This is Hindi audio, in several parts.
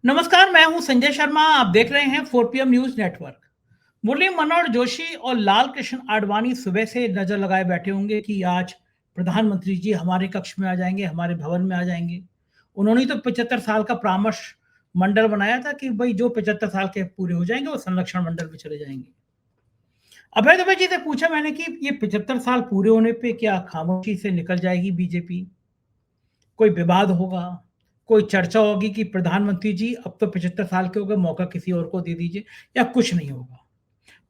नमस्कार, मैं हूं संजय शर्मा। आप देख रहे हैं 4 PM news network. Murli Manohar Joshi और लाल कृष्ण आडवाणी सुबह से नजर लगाए बैठे होंगे कि आज प्रधानमंत्री जी हमारे कक्ष में आ जाएंगे, हमारे भवन में आ जाएंगे। उन्होंने तो 75 साल का परामर्श मंडल बनाया था कि भाई जो 75 साल के पूरे हो जाएंगे वो संरक्षण मंडल में चले जाएंगे। अभय दुबे जी से पूछा मैंने कि ये 75 साल पूरे होने पे क्या खामोशी से निकल जाएगी बीजेपी? कोई विवाद होगा, कोई चर्चा होगी कि प्रधानमंत्री जी अब तो 75 साल के हो गए, मौका किसी और को दे दीजिए, या कुछ नहीं होगा।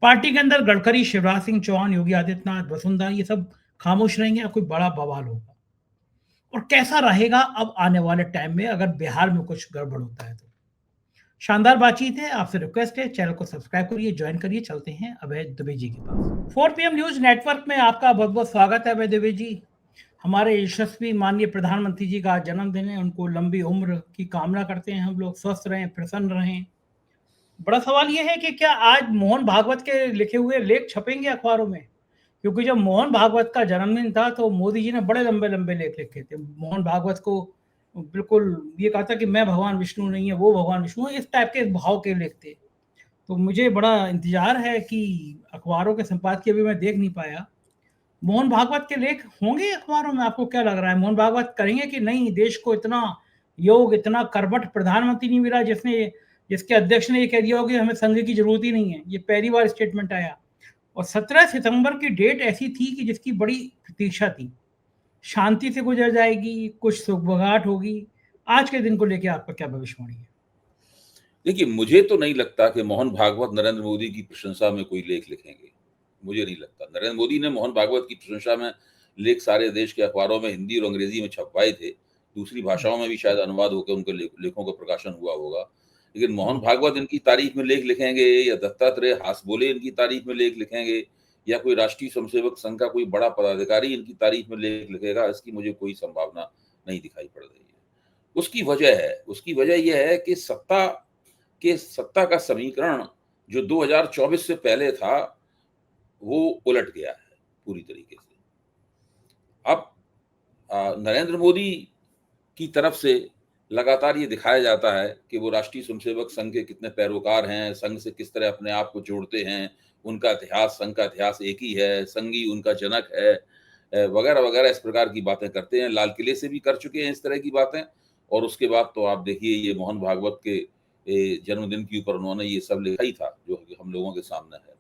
पार्टी के अंदर गडकरी, शिवराज सिंह चौहान, योगी आदित्यनाथ, वसुंधरा ये सब खामोश रहेंगे या कोई बड़ा बवाल होगा? और कैसा रहेगा अब आने वाले टाइम में अगर बिहार में कुछ गड़बड़ होता है तो? शानदार बातचीत है। आपसे रिक्वेस्ट है, चैनल को सब्सक्राइब करिए, ज्वाइन करिए। चलते हैं अभय दुबे जी के पास। 4 PM न्यूज नेटवर्क में आपका बहुत बहुत स्वागत है अभय दुबे जी। हमारे यशस्वी माननीय प्रधानमंत्री जी का आज जन्मदिन है, उनको लंबी उम्र की कामना करते हैं हम लोग, स्वस्थ रहें, प्रसन्न रहें। बड़ा सवाल ये है कि क्या आज मोहन भागवत के लिखे हुए लेख छपेंगे अखबारों में? क्योंकि जब मोहन भागवत का जन्मदिन था तो मोदी जी ने बड़े लंबे-लंबे लेख लिखे थे। मोहन भागवत को बिल्कुल ये कहा था कि मैं भगवान विष्णु नहीं है, वो भगवान विष्णु है, इस टाइप के भाव के लेख थे। तो मुझे बड़ा इंतज़ार है कि अखबारों के संपादकीय अभी मैं देख नहीं पाया। मोहन भागवत के लेख होंगे अखबारों में? आपको क्या लग रहा है, मोहन भागवत करेंगे कि नहीं? देश को इतना योग, इतना कर्मठ प्रधानमंत्री नहीं मिला जिसके अध्यक्ष ने ये कह दिया हो कि हमें संघ की जरूरत ही नहीं है। ये पहली बार स्टेटमेंट आया। और 17 सितंबर की डेट ऐसी थी कि जिसकी बड़ी प्रतीक्षा थी। शांति से गुजर जाएगी, कुछ सुगबुगाहट होगी। आज के दिन को लेके आपका क्या भविष्यवाणी है? देखिए, मुझे तो नहीं लगता कि मोहन भागवत नरेंद्र मोदी की प्रशंसा में कोई लेख लिखेंगे। मुझे नहीं लगता। नरेंद्र मोदी ने मोहन भागवत की प्रशंसा में लेख सारे देश के अखबारों में हिंदी और अंग्रेजी में छपवाए थे। दूसरी भाषाओं में भी शायद अनुवाद होकर उनके लेखों का प्रकाशन हुआ होगा। लेकिन मोहन भागवत इनकी तारीफ में लेख लिखेंगे या दत्तात्रेय हासबोले इनकी तारीफ में लेख लिखेंगे या कोई राष्ट्रीय स्वयंसेवक संघ का कोई बड़ा पदाधिकारी इनकी तारीफ में लेख लिखेगा, इसकी मुझे कोई संभावना नहीं दिखाई पड़ रही है। उसकी वजह यह है कि सत्ता का समीकरण जो 2024 से पहले था, वो उलट गया है पूरी तरीके से। अब नरेंद्र मोदी की तरफ से लगातार ये दिखाया जाता है कि वो राष्ट्रीय स्वयंसेवक संघ के कितने पैरोकार हैं, संघ से किस तरह अपने आप को जोड़ते हैं, उनका इतिहास, संघ का इतिहास एक ही है, संघ ही उनका जनक है, वगैरह वगैरह इस प्रकार की बातें करते हैं। लाल किले से भी कर चुके हैं इस तरह की बातें। और उसके बाद तो आप देखिए, ये मोहन भागवत के जन्मदिन के ऊपर उन्होंने ये सब लिखा ही था जो हम लोगों के सामने है।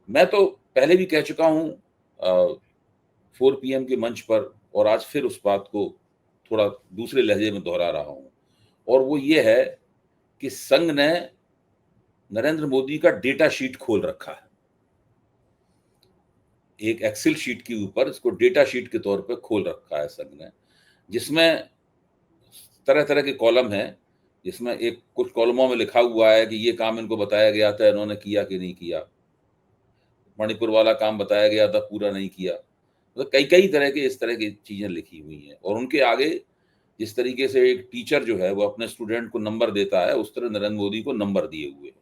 मैं तो पहले भी कह चुका हूँ 4 PM के मंच पर, और आज फिर उस बात को थोड़ा दूसरे लहजे में दोहरा रहा हूँ, और वो ये है कि संघ ने नरेंद्र मोदी का डेटा शीट खोल रखा है। एक एक्सेल शीट के ऊपर इसको डेटा शीट के तौर पे खोल रखा है संघ ने, जिसमें तरह तरह के कॉलम हैं, जिसमें एक कुछ कॉलमों में लिखा हुआ है कि ये काम इनको बताया गया था, इन्होंने किया कि नहीं किया। मणिपुर वाला काम बताया गया था, पूरा नहीं किया। मतलब कई कई तरह के इस तरह की चीजें लिखी हुई हैं। और उनके आगे जिस तरीके से एक टीचर जो है वो अपने स्टूडेंट को नंबर देता है, उस तरह नरेंद्र मोदी को नंबर दिए हुए हैं।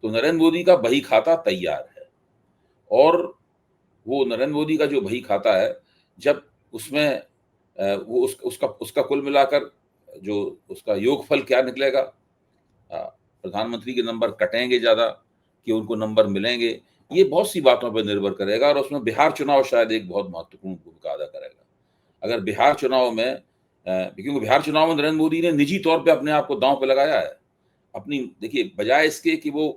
तो नरेंद्र मोदी का बही खाता तैयार है, और वो नरेंद्र मोदी का जो बही खाता है, जब उसमें वो उसका उसका कुल मिलाकर जो उसका योगफल क्या निकलेगा, प्रधानमंत्री के नंबर कटेंगे ज्यादा कि उनको नंबर मिलेंगे, ये बहुत सी बातों पर निर्भर करेगा। और उसमें बिहार चुनाव शायद एक बहुत महत्वपूर्ण भूमिका अदा करेगा। अगर बिहार चुनाव में क्योंकि बिहार चुनाव में नरेंद्र मोदी ने निजी तौर पे अपने आप को दांव पे लगाया है। अपनी देखिए, बजाय इसके कि वो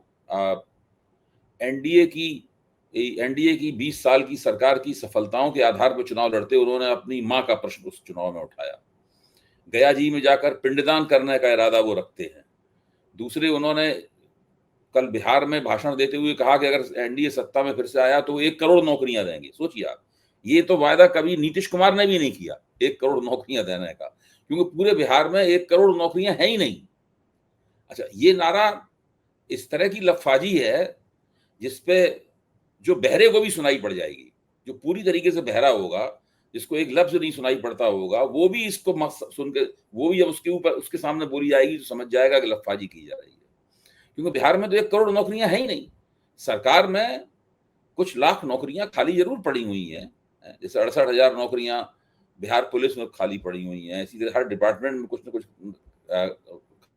एनडीए की एनडीए की 20 साल की सरकार की सफलताओं के आधार पर चुनाव लड़ते, उन्होंने अपनी मां का प्रश्न उस चुनाव में उठाया। गया जी में जाकर पिंडदान करने का इरादा वो रखते हैं। दूसरे, उन्होंने कल बिहार में भाषण देते हुए कहा कि अगर एनडीए सत्ता में फिर से आया तो 1 करोड़ नौकरियां देंगे। सोचिए आप, ये तो वायदा कभी नीतीश कुमार ने भी नहीं किया, 1 करोड़ नौकरियां देने का, क्योंकि पूरे बिहार में 1 करोड़ नौकरियां है ही नहीं। अच्छा, ये नारा इस तरह की लफाजी है जिसपे जो बहरे को भी सुनाई पड़ जाएगी। जो पूरी तरीके से बहरा होगा, जिसको एक लफ्ज नहीं सुनाई पड़ता होगा, वो भी इसको सुन के, वो भी उसके ऊपर उसके सामने बोली जाएगी तो समझ जाएगा कि लफाजी की जा रही है। क्योंकि बिहार में तो 1 करोड़ नौकरियां है ही नहीं। सरकार में कुछ लाख नौकरियां खाली जरूर पड़ी हुई हैं, जैसे 68,000 नौकरियां बिहार पुलिस में खाली पड़ी हुई हैं। इसी तरह हर डिपार्टमेंट में कुछ न कुछ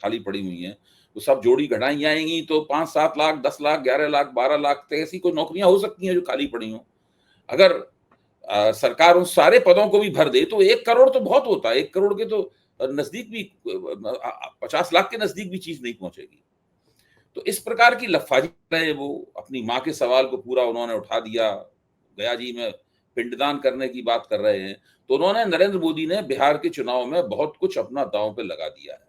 खाली पड़ी हुई हैं, तो सब जोड़ी घटाई जाएंगी तो 5-7 लाख, 10 लाख, 11 लाख, 12 लाख तक ऐसी कोई नौकरियां हो सकती हैं जो खाली पड़ी हों। अगर सरकार उन सारे पदों को भी भर दे तो 1 करोड़ तो बहुत होता है। 1 करोड़ के तो नजदीक भी 50 लाख के नजदीक भी चीज नहीं पहुंचेगी। तो इस प्रकार की लफाजी है, वो अपनी माँ के सवाल को पूरा उन्होंने उठा दिया। गया जी में पिंडदान करने की बात कर रहे हैं, तो उन्होंने, नरेंद्र मोदी ने बिहार के चुनाव में बहुत कुछ अपना दांव पे लगा दिया है।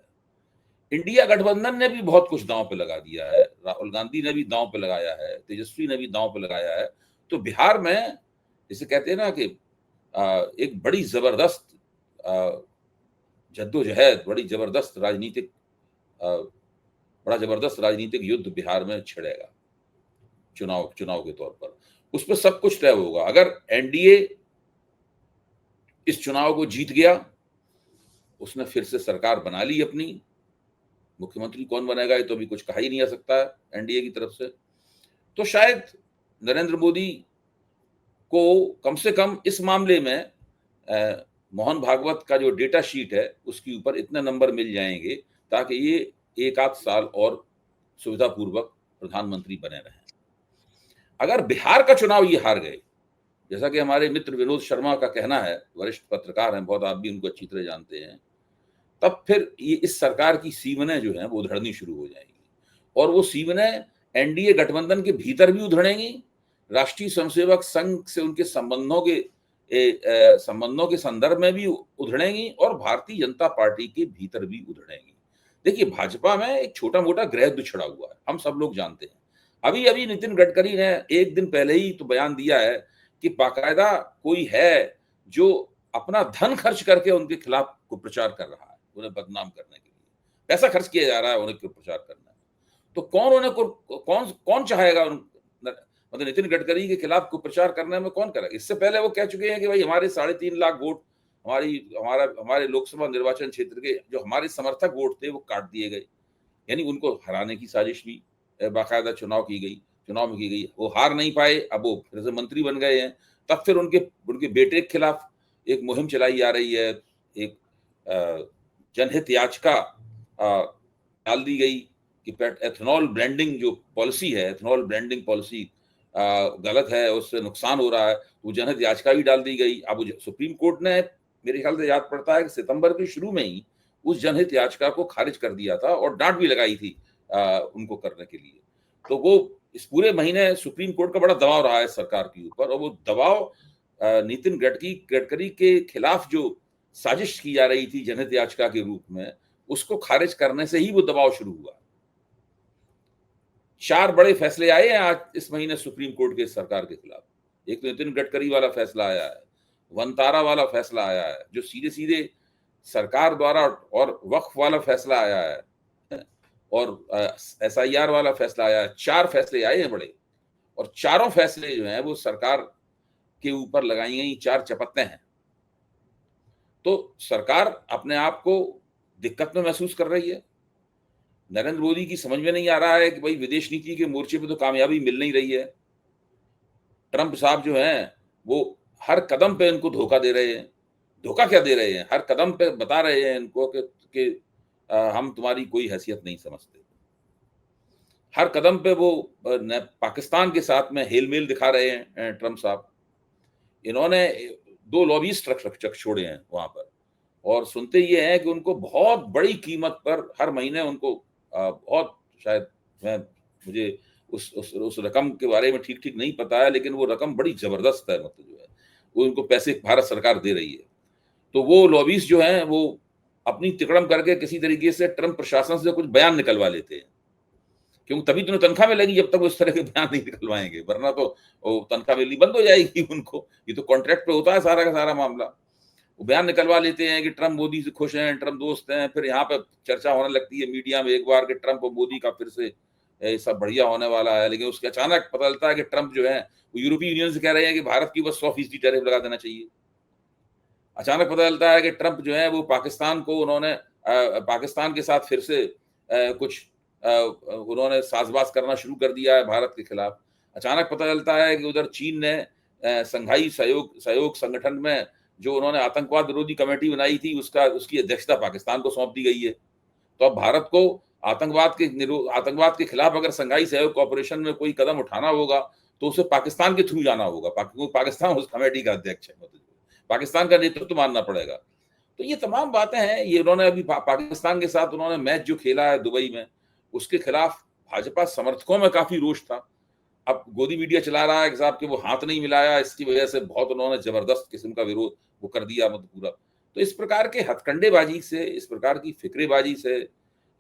इंडिया गठबंधन ने भी बहुत कुछ दांव पे लगा दिया है, राहुल गांधी ने भी दांव पे लगाया है, तेजस्वी ने भी दांव पे लगाया है। तो बिहार में जिसे कहते हैं ना कि एक बड़ी जबरदस्त जद्दोजहद, बड़ा जबरदस्त राजनीतिक युद्ध बिहार में छिड़ेगा चुनाव के तौर पर। उस पर सब कुछ तय होगा। अगर एनडीए इस चुनाव को जीत गया, उसने फिर से सरकार बना ली अपनी, मुख्यमंत्री कौन बनेगा ये तो अभी कुछ कहा ही नहीं जा सकता है एनडीए की तरफ से, तो शायद नरेंद्र मोदी को कम से कम इस मामले में मोहन भागवत का जो डेटा शीट है उसके ऊपर इतने नंबर मिल जाएंगे ताकि ये 1 आध साल और सुविधापूर्वक प्रधानमंत्री बने रहें। अगर बिहार का चुनाव ये हार गए, जैसा कि हमारे मित्र विनोद शर्मा का कहना है, वरिष्ठ पत्रकार हैं बहुत, आप भी उनको अच्छी तरह जानते हैं, तब फिर ये इस सरकार की सीमनें जो हैं वो उधड़नी शुरू हो जाएंगी। और वो सीमनें एनडीए गठबंधन के भीतर भी उधड़ेंगी, राष्ट्रीय स्वयंसेवक संघ से उनके संबंधों के संदर्भ में भी उधड़ेंगी और भारतीय जनता पार्टी के भीतर भी उधड़ेंगी। देखिए, भाजपा में एक छोटा मोटा ग्रह छिड़ा हुआ है, हम सब लोग जानते हैं। अभी अभी नितिन गडकरी ने 1 दिन पहले ही तो बयान दिया है कि बाकायदा कोई है जो अपना धन खर्च करके उनके खिलाफ कुप्रचार कर रहा है, उन्हें बदनाम करने के लिए पैसा खर्च किया जा रहा है उन्हें कुप्रचार करना है। तो कौन चाहेगा मतलब नितिन गडकरी के खिलाफ कुप्रचार करने में कौन करेगा? इससे पहले वो कह चुके हैं कि भाई हमारे 3.5 लाख वोट हमारे लोकसभा निर्वाचन क्षेत्र के जो हमारे समर्थक वोट थे वो काट दिए गए, यानी उनको हराने की साजिश भी बाकायदा चुनाव में की गई। वो हार नहीं पाए, अब वो फिर से मंत्री बन गए हैं। तब फिर उनके बेटे के खिलाफ एक मुहिम चलाई जा रही है, एक जनहित याचिका डाल दी गई कि एथेनॉल ब्रांडिंग जो पॉलिसी है, एथेनॉल ब्रांडिंग पॉलिसी गलत है, उससे नुकसान हो रहा है, वो जनहित याचिका भी डाल दी गई। अब सुप्रीम कोर्ट ने, मेरे ख्याल से याद पड़ता है कि सितंबर के शुरू में ही उस जनहित याचिका को खारिज कर दिया था और डांट भी लगाई थी उनको करने के लिए। तो वो इस पूरे महीने सुप्रीम कोर्ट का बड़ा दबाव रहा है सरकार के ऊपर, और वो दबाव नितिन गडकरी के खिलाफ जो साजिश की जा रही थी जनहित याचिका के रूप में, उसको खारिज करने से ही वो दबाव शुरू हुआ। 4 बड़े फैसले आए हैं आज इस महीने सुप्रीम कोर्ट के सरकार के खिलाफ। एक तो नितिन गडकरी वाला फैसला आया है, वनतारा वाला फैसला आया है जो सीधे सीधे सरकार द्वारा, और वक्फ वाला फैसला आया है, और एसआईआर वाला फैसला आया है। 4 फैसले आए हैं बड़े, और चारों फैसले जो हैं वो सरकार के ऊपर लगाई गई 4 चपत्तें हैं। तो सरकार अपने आप को दिक्कत में महसूस कर रही है। नरेंद्र मोदी की समझ में नहीं आ रहा है कि भाई विदेश नीति के मोर्चे पे तो कामयाबी मिल नहीं रही है। ट्रंप साहब जो हैं वो हर कदम पे इनको धोखा दे रहे हैं। धोखा क्या दे रहे हैं? हर कदम पे बता रहे हैं इनको कि हम तुम्हारी कोई हैसियत नहीं समझते। हर कदम पे वो पाकिस्तान के साथ में हेलमेल दिखा रहे हैं ट्रंप साहब। इन्होंने 2 लॉबीस्ट रख छोड़े हैं वहां पर, और सुनते ये हैं कि उनको बहुत बड़ी कीमत पर हर महीने उनको बहुत, शायद मुझे उस रकम के बारे में ठीक नहीं पता है, लेकिन वो रकम बड़ी जबरदस्त है, मतलब जो है वो उनको पैसे भारत सरकार दे रही है। तो वो लॉबीस्ट जो हैं वो अपनी तिकड़म करके किसी तरीके से ट्रंप प्रशासन से कुछ बयान निकलवा लेते हैं, क्योंकि तभी तो तनख्वाह मिलेगी, जब तक वो इस तरह के बयान नहीं निकलवाएंगे, वरना तो तनख्वाह मिलनी बंद हो जाएगी उनको। ये तो कॉन्ट्रैक्ट पे होता है सारा का सारा मामला। वो बयान निकलवा लेते हैं कि ट्रंप मोदी से खुश हैं, ट्रंप दोस्त हैं। फिर यहाँ पे चर्चा होने लगती है मीडिया में एक बार कि ट्रंप और मोदी का फिर से सब बढ़िया होने वाला है, लेकिन उसके अचानक पता चलता है कि ट्रंप जो है वो यूरोपीय यूनियन से कह रहे हैं कि भारत की बस 100% टैरिफ लगा देना चाहिए। अचानक पता चलता है कि ट्रंप जो है वो पाकिस्तान के साथ फिर से कुछ उन्होंने साजबाज करना शुरू कर दिया है भारत के खिलाफ। अचानक पता चलता है कि उधर चीन ने संघाई सहयोग संगठन में जो उन्होंने आतंकवाद विरोधी कमेटी बनाई थी उसकी अध्यक्षता पाकिस्तान को सौंप दी गई है। तो अब भारत को आतंकवाद के खिलाफ अगर संघाई सहयोग कॉर्पोरेशन में कोई कदम उठाना होगा तो उसे पाकिस्तान के थ्रू जाना होगा। पाकिस्तान उस कमेटी का अध्यक्ष है, मतलब पाकिस्तान का नेतृत्व मानना पड़ेगा। तो ये तमाम बातें हैं। ये उन्होंने अभी पाकिस्तान के साथ उन्होंने मैच जो खेला है दुबई में, उसके खिलाफ भाजपा समर्थकों में काफी रोष था। अब गोदी मीडिया चला रहा है कि साहब कि वो हाथ नहीं मिलाया, इसकी वजह से बहुत उन्होंने जबरदस्त किस्म का विरोध वो कर दिया, मतलब पूरा। तो इस प्रकार के हथकंडेबाजी से, इस प्रकार की फिक्रेबाजी से,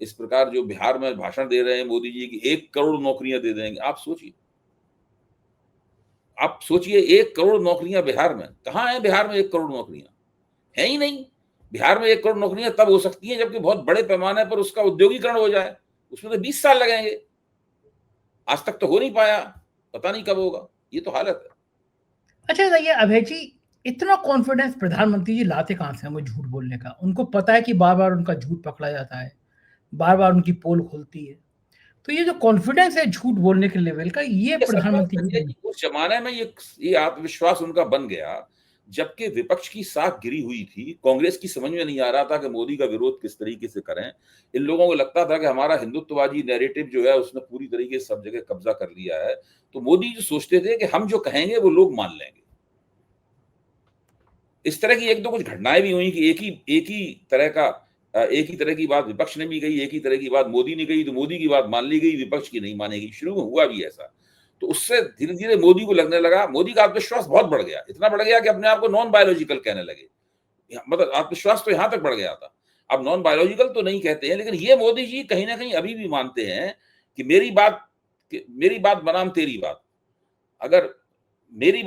इस प्रकार जो बिहार में भाषण दे रहे हैं मोदी जी की 1 करोड़ नौकरियां दे देंगे, आप सोचिए 1 करोड़ नौकरियां बिहार में। कहां है बिहार में 1 करोड़ नौकरियां? है ही नहीं। बिहार में 1 करोड़ नौकरियां तब हो सकती हैं जबकि बहुत बड़े पैमाने पर उसका उद्योगीकरण हो जाए। उसमें तो 20 साल लगेंगे। आज तक तो हो नहीं पाया, पता नहीं कब होगा। ये तो हालत है। अच्छा बताइए अभय जी, इतना कॉन्फिडेंस प्रधानमंत्री जी लाते कहाँ से हैं वो झूठ बोलने का? उनको पता है कि बार बार उनका झूठ पकड़ा जाता है, बार बार उनकी पोल खुलती है, तो ये जो कॉन्फिडेंस है झूठ बोलने के लेवल का, ये असल बात प्रधानमंत्री तो ये है जी कि उस जमाने में ये आत्मविश्वास उनका बन गया जबकि विपक्ष की साख गिरी हुई थी। कांग्रेस की समझ में नहीं आ रहा था कि मोदी का विरोध किस तरीके से करें। इन लोगों को लगता था कि हमारा हिंदुत्ववादी नैरेटिव जो है उसने पूरी तरीके से सब जगह कब्जा कर लिया है। तो मोदी जी सोचते थे कि हम जो कहेंगे वो लोग मान लेंगे। इस तरह की 1-2 कुछ घटनाएं भी हुई कि एक ही तरह की बात विपक्ष ने भी कही, एक ही तरह की बात मोदी ने कही, तो मोदी की बात मान ली गई, विपक्ष की नहीं मानेगी। शुरू में हुआ भी ऐसा। तो उससे धीरे-धीरे मोदी को लगने लगा, मोदी का आत्मविश्वास बहुत बढ़ गया। इतना बढ़ गया कि अपने आप को नॉन बायोलॉजिकल कहने लगे। मतलब आत्मविश्वास तो यहां तक बढ़ गया था। अब नॉन बायोलॉजिकल तो नहीं कहते हैं, लेकिन ये मोदी जी कहीं ना कहीं अभी भी मानते हैं कि मेरी बात बनाम तेरी बात। अगर मेरी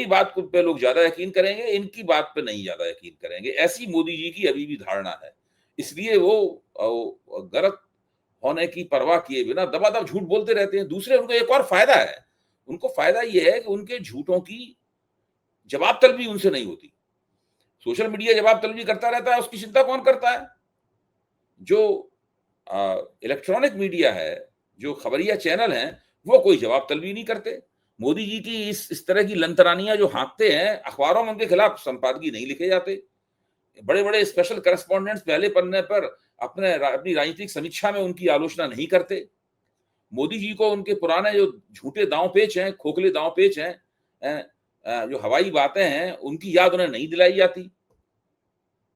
बात को पे लोग ज्यादा यकीन करेंगे, इनकी बात पे नहीं ज्यादा यकीन करेंगे। ऐसी मोदी जी की अभी भी धारणा है। इसलिए वो गलत होने की परवाह किए बिना दबादब झूठ बोलते रहते हैं। दूसरे उनको एक और फायदा है। उनको फायदा ये है कि उनके झूठों की जवाब तलबी उनसे नहीं होती। सोशल मीडिया जवाब तलबी करता रहता है, उसकी चिंता कौन करता है? जो इलेक्ट्रॉनिक मीडिया है, जो खबरिया चैनल हैं, वो कोई जवाब तलबी नहीं करते। मोदी जी की इस तरह की लंतरानियां जो हाँकते हैं, अखबारों में उनके खिलाफ संपादकीय नहीं लिखे जाते। बड़े बड़े स्पेशल करस्पॉन्डेंट्स पहले पन्ने पर अपनी राजनीतिक समीक्षा में उनकी आलोचना नहीं करते। मोदी जी को उनके पुराने जो झूठे दांव पेच हैं, खोखले दांव पेच हैं, जो हवाई बातें हैं, उनकी याद उन्हें नहीं दिलाई जाती।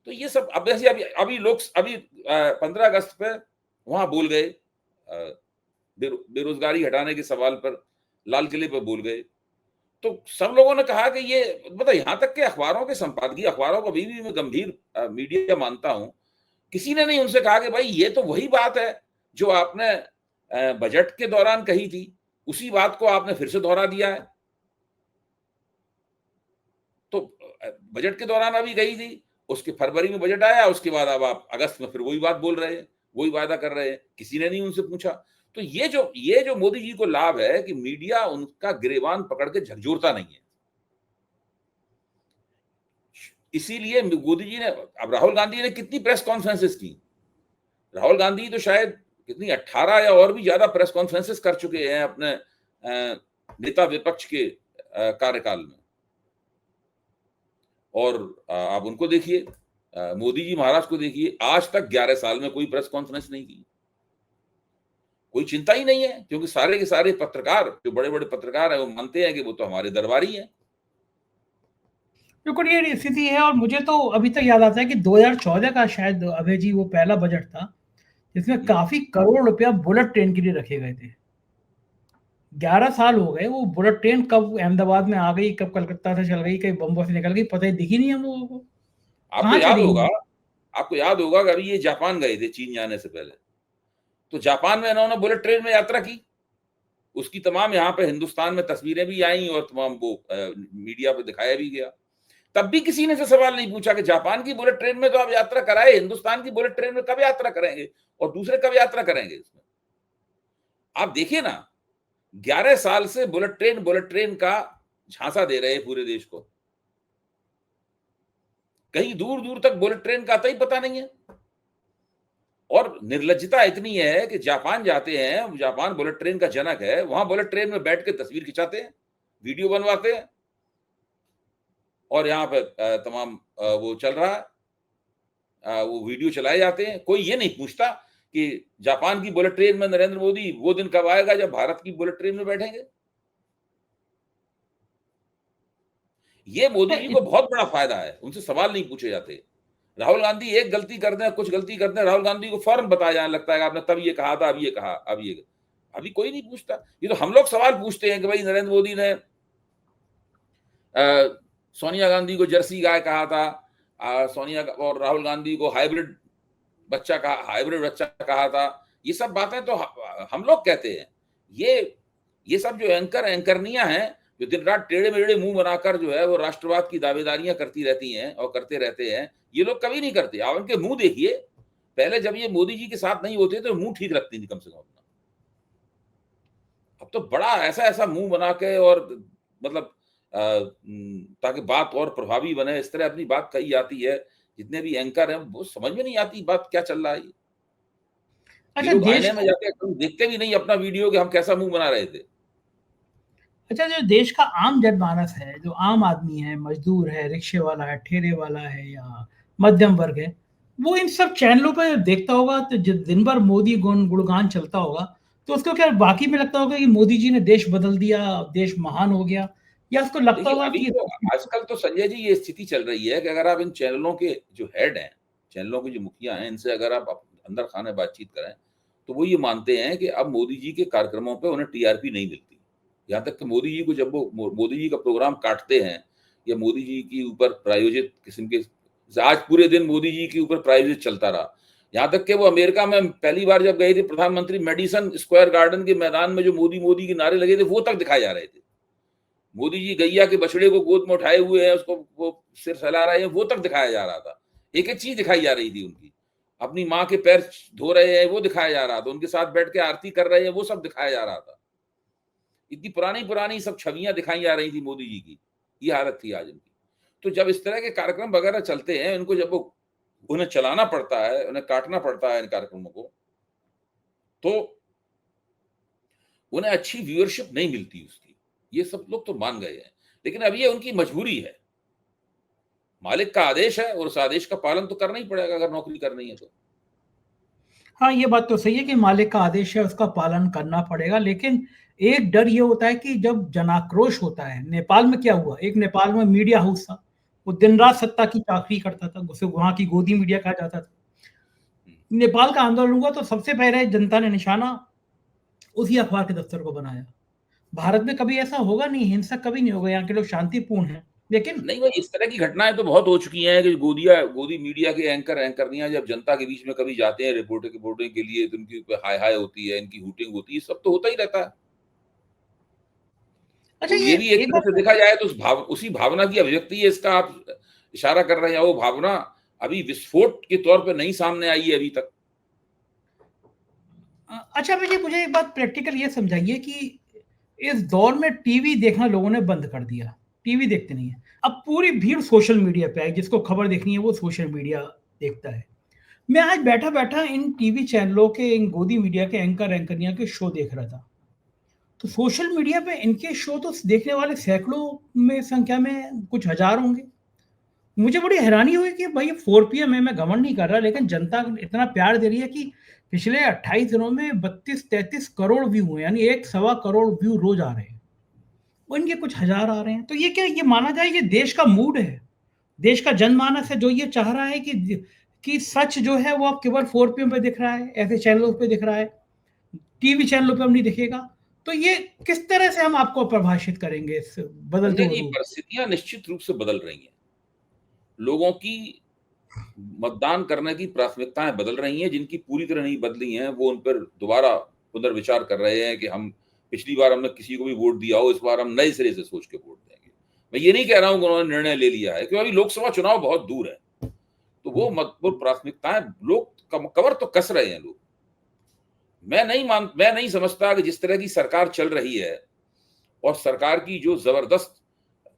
तो ये सब अब जैसे अभी 15 अगस्त पे वहां बोल गए, बेरोजगारी हटाने के सवाल पर लाल किले पर बोल गए। तो सब लोगों ने कहा कि ये मतलब यहां तक के अखबारों के संपादकीय, अखबारों को अभी भी मैं गंभीर मीडिया मानता हूं, किसी ने नहीं उनसे कहा कि भाई ये तो वही बात है जो आपने बजट के दौरान कही थी, उसी बात को आपने फिर से दोहरा दिया है। तो बजट के दौरान अभी गई थी, उसके फरवरी में बजट आया, उसके बाद अब आप अगस्त में फिर वही बात बोल रहे हैं, वही वादा कर रहे हैं, किसी ने नहीं उनसे पूछा। तो ये जो मोदी जी को लाभ है कि मीडिया उनका गिरेबान पकड़ के झकझोरता नहीं है। इसीलिए मोदी जी ने, अब राहुल गांधी ने कितनी प्रेस कॉन्फ्रेंसेस की? राहुल गांधी तो शायद कितनी 18 या और भी ज्यादा प्रेस कॉन्फ्रेंसेस कर चुके हैं अपने नेता विपक्ष के कार्यकाल में। और आप उनको देखिए, मोदी जी महाराज को देखिए, आज तक 11 साल में कोई प्रेस कॉन्फ्रेंस नहीं की। कोई चिंता ही नहीं है, क्योंकि सारे के सारे पत्रकार, जो बड़े बड़े पत्रकार हैं, वो मानते हैं कि वो तो हमारे दरबारी हैं। बिल्कुल ये स्थिति है। और मुझे तो अभी तक याद आता है कि 2014 का शायद अभय जी वो पहला बजट था जिसमें काफी करोड़ रुपया बुलेट ट्रेन के लिए रखे गए थे। 11 साल हो गए, वो बुलेट ट्रेन कब अहमदाबाद में आ गई, कब कलकत्ता से चल गई, कहीं बम्बई से निकल गई, पता ही दिखी नहीं हम लोगों को। आपको कहाँ याद चली होगा गई? आपको याद होगा कि अभी ये जापान गए थे चीन जाने से पहले। तो जापान में इन्होंने बुलेट ट्रेन में यात्रा की। उसकी तमाम यहाँ पे हिंदुस्तान में तस्वीरें भी आई और तमाम वो मीडिया पे दिखाया भी गया। तब भी किसी ने से सवाल नहीं पूछा कि जापान की बुलेट ट्रेन में तो आप यात्रा कराए, हिंदुस्तान की बुलेट ट्रेन में कब यात्रा करेंगे और दूसरे कब यात्रा करेंगे इसमें? आप देखिए ना, 11 साल से बुलेट ट्रेन का झांसा दे रहे हैं पूरे देश को। कहीं दूर दूर तक बुलेट ट्रेन का आता ही पता नहीं है। और निर्लज्जता इतनी है कि जापान जाते हैं, जापान बुलेट ट्रेन का जनक है, वहां बुलेट ट्रेन में बैठ के तस्वीर खिंचाते हैं, वीडियो बनवाते हैं, और यहाँ पे तमाम वो चल रहा है, वो वीडियो चलाए जाते हैं। कोई ये नहीं पूछता कि जापान की बुलेट ट्रेन में नरेंद्र मोदी वो दिन कब आएगा जब भारत की बुलेट ट्रेन में बैठेंगे। ये मोदी जी को बहुत बड़ा फायदा है, उनसे सवाल नहीं पूछे जाते। राहुल गांधी एक गलती कर दें, कुछ गलती कर दें, राहुल गांधी को फौरन बताया जाने लगता है कि आपने तब ये कहा था, अब ये कहा, अब ये। अभी कोई नहीं पूछता। ये तो हम लोग सवाल पूछते हैं कि भाई नरेंद्र मोदी ने सोनिया गांधी को जर्सी गाय कहा था, सोनिया और राहुल गांधी को हाइब्रिड बच्चा कहा था। ये सब बातें तो हम लोग कहते हैं। ये सब जो एंकरनियां हैं, जो दिन रात टेढ़े मेढ़े मुंह बनाकर जो है वो राष्ट्रवाद की दावेदारियां करती रहती हैं और करते रहते हैं, ये लोग कभी नहीं करते। आप उनके मुंह देखिए, पहले जब ये मोदी जी के साथ नहीं होते तो मुंह ठीक रखती थी कम से कम अपना। अब तो बड़ा ऐसा मुंह बना के और मतलब ताकि बात और प्रभावी बने, इस तरह अपनी बात कही जाती है। जितने भी एंकर हैं वो समझ में नहीं आती बात क्या चल रहा है। ये अच्छा लोग देश आईने में जाके देखते भी नहीं अपना वीडियो कि हम कैसा मुंह बना रहे थे। अच्छा, जो देश का आम जनमानस है, जो आम आदमी है, मजदूर है, रिक्शे वाला है, ठेले वाला है या मध्यम वर्ग है, वो इन सब चैनलों पे देखता होगा तो दिन भर मोदी गुणगान चलता होगा, तो उसको क्या वाकई में लगता होगा कि मोदी जी ने देश बदल दिया, देश महान हो गया, या उसको लगता देखिए होगा अभी कि तो आजकल तो संजय जी ये स्थिति चल रही है कि अगर आप इन चैनलों के जो हेड हैं, चैनलों के जो मुखिया हैं, इनसे अगर आप अंदर खाने बातचीत करें तो वो ये मानते हैं कि अब मोदी जी के कार्यक्रमों पे उन्हें टीआरपी नहीं मिलती। यहाँ तक कि मोदी जी को जब वो मोदी जी का प्रोग्राम काटते हैं या मोदी जी के ऊपर प्रायोजित किस्म के, आज पूरे दिन मोदी जी के ऊपर प्रायोजित चलता रहा। यहाँ तक कि वो अमेरिका में पहली बार जब गए थे प्रधानमंत्री, मेडिसन स्क्वायर गार्डन के मैदान में जो मोदी मोदी के नारे लगे थे वो तक दिखाए जा रहे थे। मोदी जी गैया के बछड़े को गोद में उठाए हुए हैं, उसको वो सिर फैला रहे हैं, वो तक दिखाया जा रहा था। एक एक चीज दिखाई जा रही थी उनकी। अपनी माँ के पैर धो रहे हैं वो दिखाया जा रहा था, उनके साथ बैठ के आरती कर रहे हैं वो सब दिखाया जा रहा था। इतनी पुरानी पुरानी सब छवियां दिखाई जा रही थी मोदी जी की। ये हालत थी आज इनकी। तो जब इस तरह के कार्यक्रम वगैरह चलते हैं, इनको जब वो उन्हें चलाना पड़ता है, उन्हें काटना पड़ता है इन कार्यक्रमों को, तो उन्हें अच्छी व्यूअरशिप नहीं मिलती उसकी। ये सब लोग तो मान गए हैं, लेकिन अब ये उनकी मजबूरी है। मालिक का आदेश है और उस आदेश का पालन तो करना ही पड़ेगा अगर नौकरी करनी है तो। हाँ, ये बात तो सही है कि मालिक का आदेश है, उसका पालन करना पड़ेगा, लेकिन एक डर ये होता है कि जब जनाक्रोश होता है, नेपाल में क्या हुआ? एक नेपाल में मीडिया हाउस था, वो दिन-रात सत्ता की चाकरी करता था, उसे वहाँ की गोदी मीडिया कहा जाता था। नेपाल का आंदोलन हुआ तो सबसे पहले जनता ने निशाना उसी अखबार के दफ्तर को बनाया। भारत में कभी ऐसा होगा नहीं, हिंसक कभी नहीं होगा, यहाँ के लोग शांतिपूर्ण हैं। लेकिन नहीं भाई, इस तरह की घटनाएं तो बहुत हो चुकी हैं कि गोदी मीडिया के एंकरनियां जब जनता के बीच में कभी जाते हैं रिपोर्टिंग के लिए तो उनकी हाय हाय होती है, इनकी हूटिंग होती है, सब तो होता ही रहता है। अच्छा, तो ये ये भी एक एक तरह से बात देखा जाए तो उसी भावना की अभिव्यक्ति है इसका आप इशारा कर रहे हैं। वो भावना अभी विस्फोट के तौर पे नहीं सामने आई है अभी तक। अच्छा मुझे एक बात प्रैक्टिकल ये समझाइए कि इस दौर में टीवी देखना लोगों ने बंद कर दिया, टीवी देखते नहीं है। अब पूरी भीड़ सोशल मीडिया पे है, जिसको खबर देखनी है वो सोशल मीडिया देखता है। मैं आज बैठा-बैठा इन टीवी चैनलों के, इन गोदी मीडिया के एंकरियाँ के शो देख रहा था। तो सोशल मीडिया पे इनके शो तो देखने वाले सैकड़ों में संख्या में कुछ हज़ार होंगे। मुझे बड़ी हैरानी हुई कि भाई 4 पीएम है, मैं घमंड नहीं कर रहा, लेकिन जनता इतना प्यार दे रही है कि पिछले 28 दिनों में 32-33 करोड़ व्यू हुए, यानी 1 सवा करोड़ व्यू रोज आ रहे हैं। और इनके कुछ हजार आ रहे हैं, तो ये क्या ये माना जाए ये देश का मूड है, देश का जनमानस है जो ये चाह रहा है कि सच जो है वो अब केवल 4 पीएम पे दिख रहा है, ऐसे चैनलों पे दिख रहा है, टीवी चैनलों पे अब नहीं दिखेगा। तो ये किस तरह से हम आपको प्रभाषित करेंगे इस बदलते संजय हुए जी, रूप? परिस्थितियां निश्चित रूप से बदल रही हैं। लोगों की मतदान करने की प्राथमिकताएं बदल रही हैं। जिनकी पूरी तरह नहीं बदली हैं वो उन पर दोबारा पुनर्विचार कर रहे हैं कि हम पिछली बार हमने किसी को भी वोट दिया हो, इस बार हम नए सिरे से सोच के वोट देंगे। मैं ये नहीं कह रहा हूं कि उन्होंने निर्णय ले लिया है, क्योंकि अभी लोकसभा चुनाव बहुत दूर है, तो वो महत्वपूर्ण प्राथमिकताएं लोग कवर तो कस रहे हैं लोग। मैं नहीं समझता कि जिस तरह की सरकार चल रही है और सरकार की जो जबरदस्त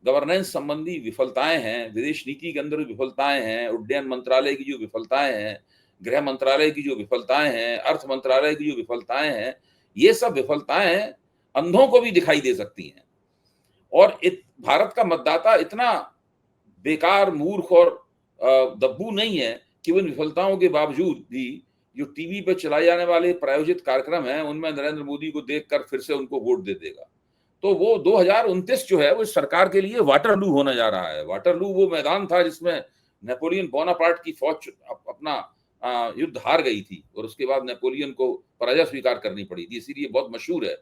गवर्नेंस संबंधी विफलताएं हैं, विदेश नीति के अंदर विफलताएं हैं, उड्डयन मंत्रालय की जो विफलताएं हैं, गृह मंत्रालय की जो विफलताएं हैं, अर्थ मंत्रालय की जो विफलताएं हैं, ये सब विफलताएं अंधों को भी दिखाई दे सकती हैं। और भारत का मतदाता इतना बेकार, मूर्ख और दब्बू नहीं है केवल विफलताओं के बावजूद भी जो टीवी पे चलाए जाने वाले प्रायोजित कार्यक्रम हैं उनमें नरेंद्र मोदी को देखकर फिर से उनको वोट दे देगा। तो वो 2029 जो है वो सरकार के लिए वाटरलू होने जा रहा है। वाटरलू वो मैदान था जिसमें नेपोलियन बोनापार्ट की फौज अपना युद्ध हार गई थी और उसके बाद नेपोलियन को पराजय स्वीकार करनी पड़ी थी। इसीलिए बहुत मशहूर है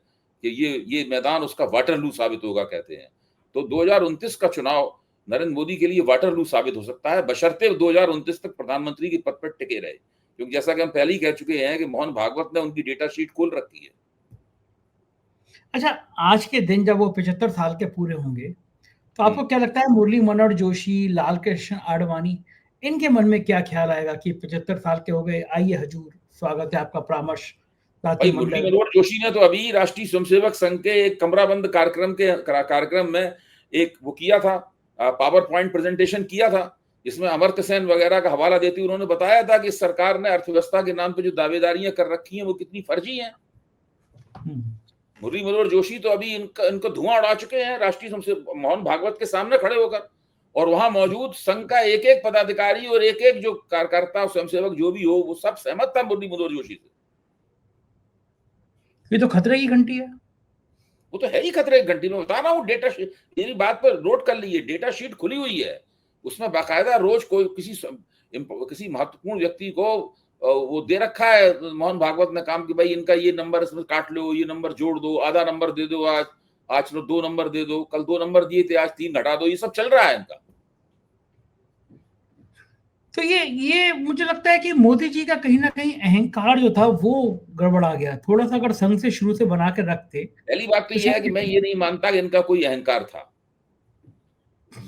कि ये मैदान उसका वाटरलू साबित होगा कहते हैं। तो 2029 का चुनाव नरेंद्र मोदी के लिए वाटरलू साबित हो सकता है, बशर्ते 2029 तक प्रधानमंत्री के पद पर टिके रहे, क्योंकि जैसा कि हम पहले ही कह चुके हैं कि मोहन भागवत ने उनकी डेटा शीट खोल रखी है। अच्छा, आज के दिन जब वो 75 साल के पूरे होंगे, तो आपको क्या लगता है मुरली मनोहर जोशी, लाल कृष्ण आडवाणी, इनके मन में क्या ख्याल आएगा कि 75 साल के हो गए, आइए हजूर, स्वागत है आपका परामर्श भाई मुरली मनोहर जोशी ने तो अभी राष्ट्रीय स्वयंसेवक संघ के एक कमराबंद कार्यक्रम में एक वो किया था, पावर पॉइंट प्रेजेंटेशन किया था, जिसमें अमर्त्य सेन वगैरह का हवाला देते हुए उन्होंने बताया था कि सरकार ने अर्थव्यवस्था के नाम पे जो दावेदारियां कर रखी हैं वो कितनी फर्जी हैं। मुरली मनोहर जोशी तो अभी इनको धुआं उड़ा चुके हैं राष्ट्रीय स्वयंसेवक मोहन भागवत के सामने खड़े होकर, और वहां मौजूद संघ का एक एक पदाधिकारी और एक एक जो कार्यकर्ता स्वयंसेवक जो भी हो वो सब सहमत था मुरली मनोहर जोशी से। ये तो खतरे की घंटी है। वो तो है ही खतरे की घंटी। में बता रहा हूँ, डेटा शीट, मेरी बात पर नोट कर लीजिए, डेटा शीट खुली हुई है, उसमें बाकायदा रोज कोई किसी महत्वपूर्ण व्यक्ति को वो दे रखा है मोहन भागवत ने काम कि भाई इनका ये नंबर इसमें काट लो, ये नंबर जोड़ दो, आधा नंबर दे दो, आज चलो 2 नंबर दे दो, कल 2 नंबर दिए थे आज 3 घटा दो, ये सब चल रहा है इनका। तो ये मुझे लगता है कि मोदी जी का कहीं ना कहीं अहंकार जो था वो गड़बड़ा गया थोड़ा सा। अगर संघ से शुरू से बना के रखते, पहली बात तो ये है कि मैं ये नहीं मानता कि इनका कोई अहंकार था।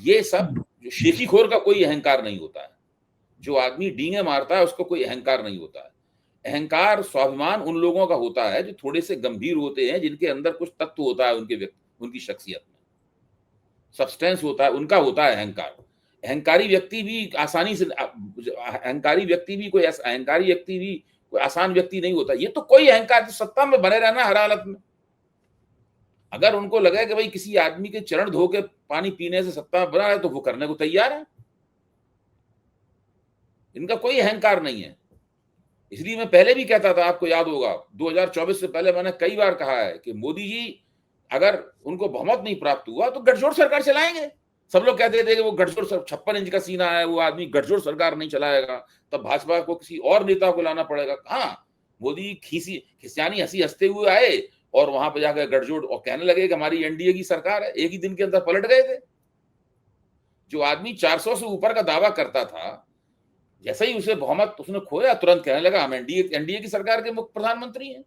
ये सब जो शेखीखोर का कोई अहंकार नहीं होता है, जो आदमी डींगे मारता है उसको कोई अहंकार नहीं होता है। अहंकार, स्वाभिमान उन लोगों का होता है जो थोड़े से गंभीर होते हैं, जिनके अंदर कुछ तत्व होता है उनकी शख्सियत में, सब्सटेंस होता है, उनका होता है अहंकार। अहंकारी व्यक्ति भी कोई आसान व्यक्ति नहीं होता। ये तो कोई अहंकार, तो सत्ता में बने रहना हर हालत में। अगर उनको लगे कि भाई किसी आदमी के चरण धो के पानी पीने से सत्ता में बना है तो वो करने को तैयार है। इनका कोई अहंकार नहीं है। इसलिए मैं पहले भी कहता था, आपको याद होगा 2024 से पहले मैंने कई बार कहा है कि मोदी जी अगर उनको बहुमत नहीं प्राप्त हुआ तो गठजोड़ सरकार चलाएंगे। सब लोग कहते थे कि वो गठजोड़ 56 इंच का सीना है, वो आदमी गठजोड़ सरकार नहीं चलाएगा, तब भाजपा को किसी और नेता को लाना पड़ेगा। हाँ, मोदी खिसियानी हंसी हंसते हुए आए और वहां पर जाकर गठजोड़ और कहने लगे कि हमारी एनडीए की सरकार है। एक ही दिन के अंदर पलट गए थे। जो आदमी 400 से ऊपर का दावा करता था, जैसे ही उसे बहुमत उसने खोया, तुरंत कहने लगा हम एनडीए की सरकार के मुख्य प्रधानमंत्री हैं।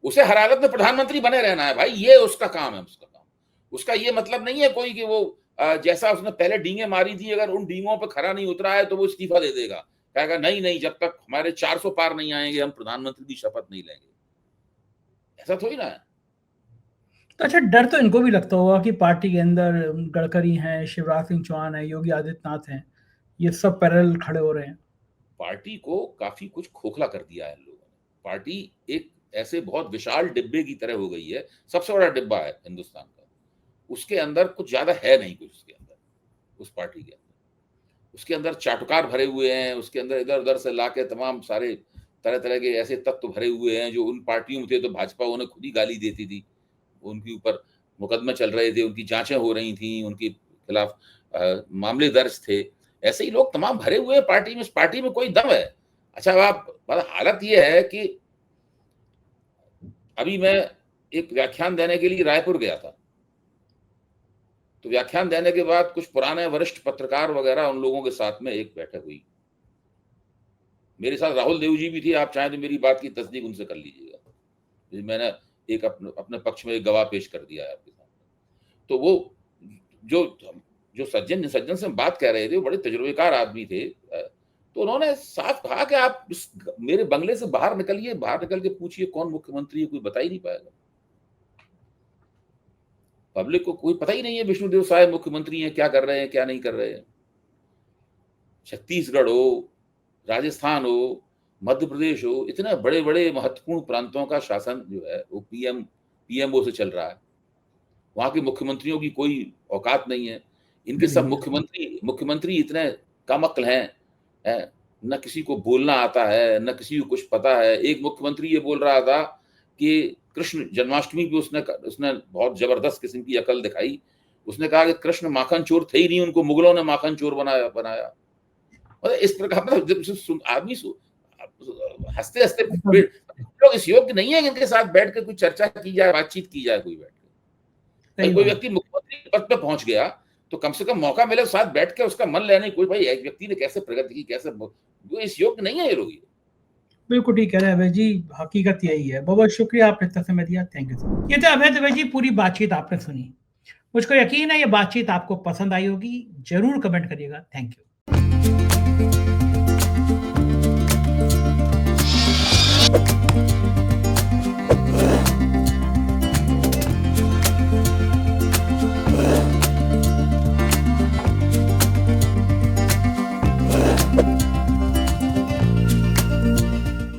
उसे हर हालत में प्रधानमंत्री बने रहना है भाई, ये उसका काम है। उसका ये मतलब नहीं है कोई कि वो जैसा उसने पहले डींगे मारी थी, अगर उन डींगों पे खरा नहीं उतरा है तो वो इस्तीफा दे देगा, कहेगा नहीं, जब तक हमारे 400 पार नहीं आएंगे हम प्रधानमंत्री की शपथ नहीं लेंगे। ऐसा थोड़ी ना है। तो अच्छा, डर तो इनको भी लगता होगा कि पार्टी के अंदर गडकरी हैं, शिवराज सिंह चौहान है, योगी आदित्यनाथ हैं, ये सब पैरेलल खड़े हो रहे हैं। पार्टी को काफी कुछ खोखला कर दिया है इन लोगों ने। पार्टी एक ऐसे बहुत विशाल डिब्बे की तरह हो गई है, सबसे बड़ा डिब्बा है हिंदुस्तान का, उसके अंदर कुछ ज्यादा है नहीं कुछ। उसके अंदर, उस पार्टी के अंदर, उसके अंदर चाटुकार भरे हुए हैं, उसके अंदर इधर उधर से लाके तमाम सारे तरह तरह के ऐसे तत्व भरे हुए हैं जो उन पार्टियों में थे तो भाजपा उन्हें खुद ही गाली देती थी, उनके ऊपर मुकदमे चल रहे थे, उनकी जांचें हो रही थी, उनके खिलाफ मामले दर्ज थे। ऐसे ही लोग तमाम भरे हुए हैं पार्टी में। इस पार्टी में कोई दम है। अच्छा, हालत ये है कि अभी मैं एक व्याख्यान देने के लिए रायपुर गया था, तो व्याख्यान देने के बाद कुछ पुराने वरिष्ठ पत्रकार वगैरह उन लोगों के साथ में एक बैठक हुई। मेरे साथ राहुल देव जी भी थे, आप चाहें तो मेरी बात की तस्दीक उनसे कर लीजिएगा। मैंने एक अपने पक्ष में एक गवाह पेश कर दिया है आपके सामने। तो वो जो सज्जन से बात कह रहे थे, वो बड़े तजुर्बेकार आदमी थे। तो उन्होंने साफ कहा कि आप मेरे बंगले से बाहर निकलिए, बाहर निकल के पूछिए कौन मुख्यमंत्री है, कोई बता ही नहीं पाएगा। पब्लिक को कोई पता ही नहीं है विष्णुदेव साय मुख्यमंत्री हैं, क्या कर रहे हैं क्या नहीं कर रहे हैं। छत्तीसगढ़ हो, राजस्थान हो, मध्य प्रदेश हो, इतने बड़े बड़े महत्वपूर्ण प्रांतों का शासन जो है वो पीएमओ से चल रहा है। वहां के मुख्यमंत्रियों की कोई औकात नहीं है। इनके सब मुख्यमंत्री इतने कम अक्ल हैं, न किसी को बोलना आता है, न किसी को कुछ पता है। एक मुख्यमंत्री ये बोल रहा था कि कृष्ण जन्माष्टमी पे उसने बहुत जबरदस्त किस्म की अकल दिखाई। उसने कहा कि कृष्ण माखन चोर थे ही नहीं, उनको मुगलों ने माखन चोर बनाया। मतलब इस प्रकार मतलब आदमी हंसते हंसते लोग इस योग्य नहीं है कि इनके साथ बैठ कर कोई चर्चा की जाए, बातचीत की जाए। कोई बैठ के कोई व्यक्ति मुख्यमंत्री पद पे पहुंच गया तो कम से कम मौका मिले साथ बैठ के उसका मन लेने, कोई भाई एक व्यक्ति ने कैसे प्रगति की, कैसे, वो इस योग्य नहीं है ये लोग। बिल्कुल ठीक कह रहे हैं अभय जी, हकीकत यही है। बहुत बहुत शुक्रिया, आपने इतना समय दिया, थैंक यू सर। ये थे अभय दुबे जी, पूरी बातचीत आपने सुनी। मुझको यकीन है ये बातचीत आपको पसंद आई होगी, जरूर कमेंट करिएगा। Thank you.